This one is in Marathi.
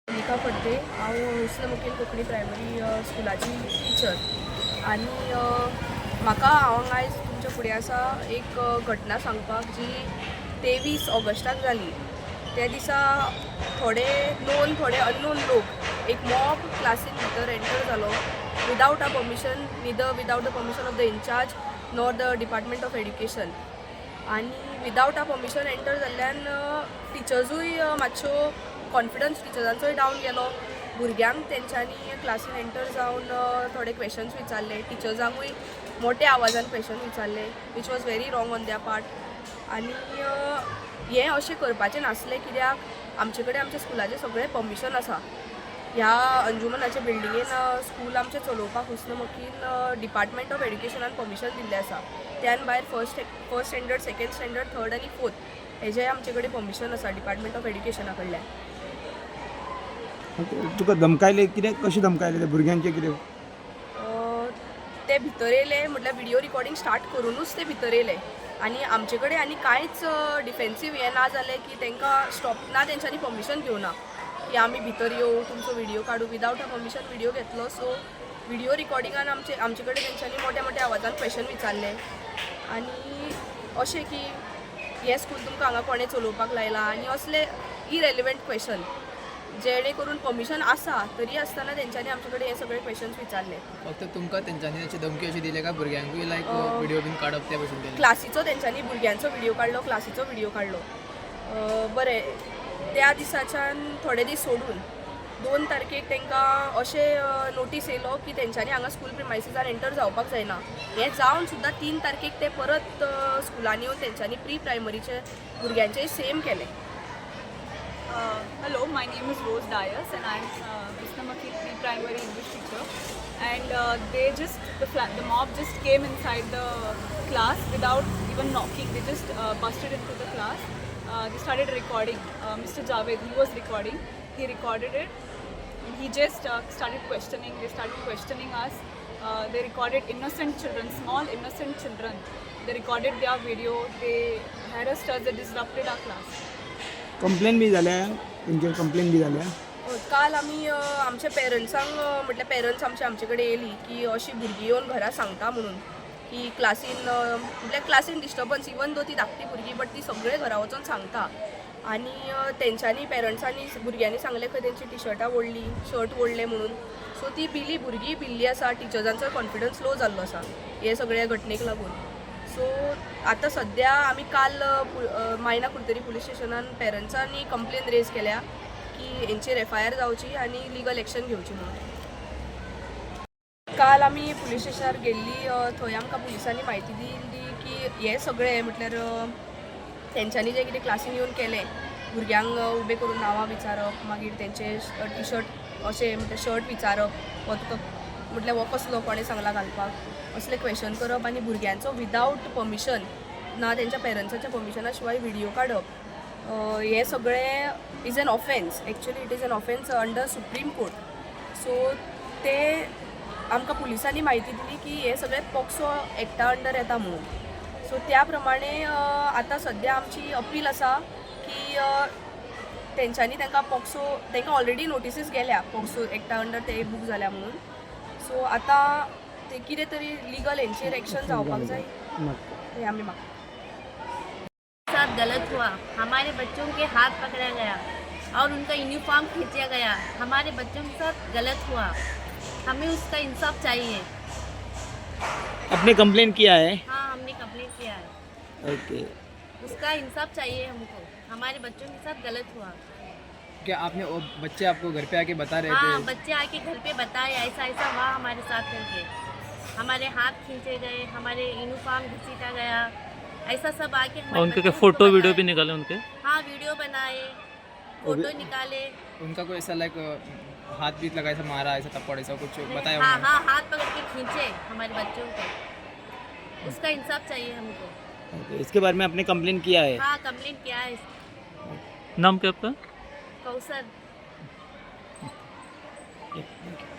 निका पडते हांव हुस्न मुखेल कोंकणी प्रायमरी स्कुलाची टिचर आनी म्हाका हांव आयज तुमच्या फुडें आसा एक घटना सांगपाक जी 23 ऑगस्टाक जाली. त्या दिसा थोडे नोन थोडे अननोन लोक एक मॉब क्लासीन भितर एंटर जालो without a permission, neither without the permission of the in-charge nor the department of education. आनी विदाउट अ परमिशन एंटर जाल्ल्यान टिचर्सूय मातश्यो कॉन्फिडन्स टिचर्सांचोय डावन गेलो. भुरग्यांक तेंच्यांनी क्लासीन एंटर जावन थोडे क्वेश्चन्स विचारले. टिचर्सांकूय मोठ्या आवाजान क्वेश्चन विचारले which was very wrong on द्या पार्ट. आनी हें अशें करपाचें नासलें कित्याक आमचे कडेन आमच्या स्कुलाचें सगळें परमिशन आसा. ह्या अंजुमनाच्या बिल्डिंगेन स्कूल आमचें चलोवपाक हुस्न मुखेल डिपार्टमेंट ऑफ एड्युकेशनान परमिशन दिल्लें आसा. त्यान भायर first standard, second standard, third आनी फोर्थ हेजें आमचे कडेन परमिशन आसा डिपार्टमेंट ऑफ एड्युकेशना कडल्यान. तुका धमकायले कितें, कशें धमकायले ते भुरग्यांचे कितें? ते भितर येयले म्हटल्यार व्हिडिओ रिकॉर्डिंग स्टार्ट करूनच ते भितर येयले आनी आमचे कडेन आनी कांयच डिफेन्सीव हें ना जालें की तांकां स्टॉप ना, तेंच्यांनी परमिशन घेवना की आमी भितर येवं तुमचो व्हिडिओ काडू. विदाउट अ परमिशन व्हिडिओ घेतलो. सो व्हिडिओ रिकॉर्डिंगान आमचे कडेन तेंच्यांनी मोठ्या मोठ्या आवाजान क्वेश्चन विचारले आनी अशें की हें स्कूल तुमकां हांगा कोणें चलोवपाक लायला आनी असले इरेलिवंट क्वेश्चन जेणे करून परमिशन आसा तरी आसतना तेंच्यांनी आमचे कडेन हे सगळे क्वेश्चन्स विचारले. फक्त तुमकां तेंच्यांनी अशी धमकी अशी दिली काय भुरग्यांकूय लायक व्हिडिओ बीन काडप त्या भशेन केलें? क्लासीचो तेंच्यांनी भुरग्यांचो व्हिडिओ काडलो, क्लासीचो व्हिडिओ काडलो. बरें, त्या दिसाच्यान थोडे दीस सोडून 2 तारखेक तांकां अशें नोटीस येयलो की तेंच्यांनी हांगा स्कूल प्रिमायसिसार एंटर जावपाक जायना. हें जावन सुद्दां 3 तारखेक ते परत स्कुलान येवन तेंच्यांनी प्री प्रायमरीचे भुरग्यांचेय सेम केलें. Hello, my name is Rose Dias and I'm Husna Mukheel pre-primary English teacher. And the mob just came inside the class without even knocking. They just busted into the class. They started recording. Mr. Javed, he was recording. He recorded it. And he just started questioning. They started questioning us. They recorded innocent children, small innocent children. They recorded their video. They harassed us. They disrupted our class. Complain बी जाल्या? तेंचेर कंप्लेन बी जाल्या? काल आमी आमच्या पेरंट्सांक म्हटल्यार पेरंट्स आमचे कडेन येयली की अशी भुरगीं येवन घरा सांगता म्हणून की क्लासीन म्हटल्यार क्लासीन डिस्टर्बन्स, इवन दो ती धाकटी भुरगीं बट ती सगळे घरा वचून सांगता. आनी तेंच्यांनी पेरंट्सांनी भुरग्यांनी सांगलें खंय तेंची टिशर्टां ओडली, शर्ट ओडले म्हणून. सो ती भुरगीं भिल्ली आसा. टिचर्सांचो कॉन्फिडन्स लो जाल्लो आसा हे सगळ्या घटनेक लागून. सो आतां सद्या आमी काल मायना कुर्तरी पुलीस स्टेशनान पेरंट्सांनी कंप्लेन रेज केल्या की हेंचेर FIR जावची आनी लिगल एक्शन घेवची म्हणून. काल आमी पुलीस स्टेशनार गेल्ली. थंय आमकां पुलिसांनी म्हायती दिली की हे सगळे म्हटल्यार तेंच्यांनी जे कितें क्लासीन येवन केलें, भुरग्यांक उबे करून नांवां विचारप, मागीर तेंचे टिशर्ट अशें म्हटल्यार शर्ट विचारप, हो तुका म्हटल्यार हो कसलो कोणें सांगला घालपाक, असले क्वेश्चन करप आनी भुरग्यांचो विदाउट परमिशन ना तेंच्या पेरंट्साच्या परमिशना शिवाय व्हिडिओ काडप, हे सगळें is an offence. Actually it is an offence under supreme court. So ते आमकां पुलिसांनी म्हायती दिली की हे सगळे पॉक्सो एक्टा अंडर येता म्हणून. सो त्या प्रमाणे आतां सद्या आमची अपील आसा की तेंच्यांनी तांकां ऑलरेडी नोटिसीस गेल्या पॉक्सो एक्टा अंडर ते बूक जाल्या म्हणून. सो आतां ते कितें तरी लीगल हेंचेर एक्शन जावपाक जाय हें आमी मागता. साथ गलत हुआ. हमारे बच्चों के हाथ पकड़ा गया और उनका यूनिफॉर्म खींचा गया. हमारे बच्चों के साथ गलत हुआ. हमें उसका इंसाफ चाहिए. आपने कंप्लेन किया है? हाँ, हमने कंप्लेन किया है. ओके. उसका इंसाफ चाहिए हमको. हमारे बच्चों के साथ गलत हुआ. क्या आपने बच्चे आपको घर पे आके बता रहे थे? हाँ, बच्चे आके घर पे बताए ऐसा ऐसा हुआ हमारे साथ करके. हमारे हाथ खींचे गए, हमारे यूनिफॉर्म घसीटा गया, ऐसा सब आके उनके फोटो वीडियो भी निकाले उनके? हाँ, वीडियो बनाए, फोटो निकाले. उनका कोई ऐसा लाइक हाथ बीत लगा, ऐसा मारा, ऐसा थप्पड़, ऐसा कुछ बताया? हाँ हाँ, हाथ पकड़ के खींचे हमारे बच्चों को. उसका इंसाफ चाहिए हमको. इसके बारे में आपने कंप्लेन किया है? हाँ, कंप्लेन किया है. नाम क्या आपका? कौसर. Thank you.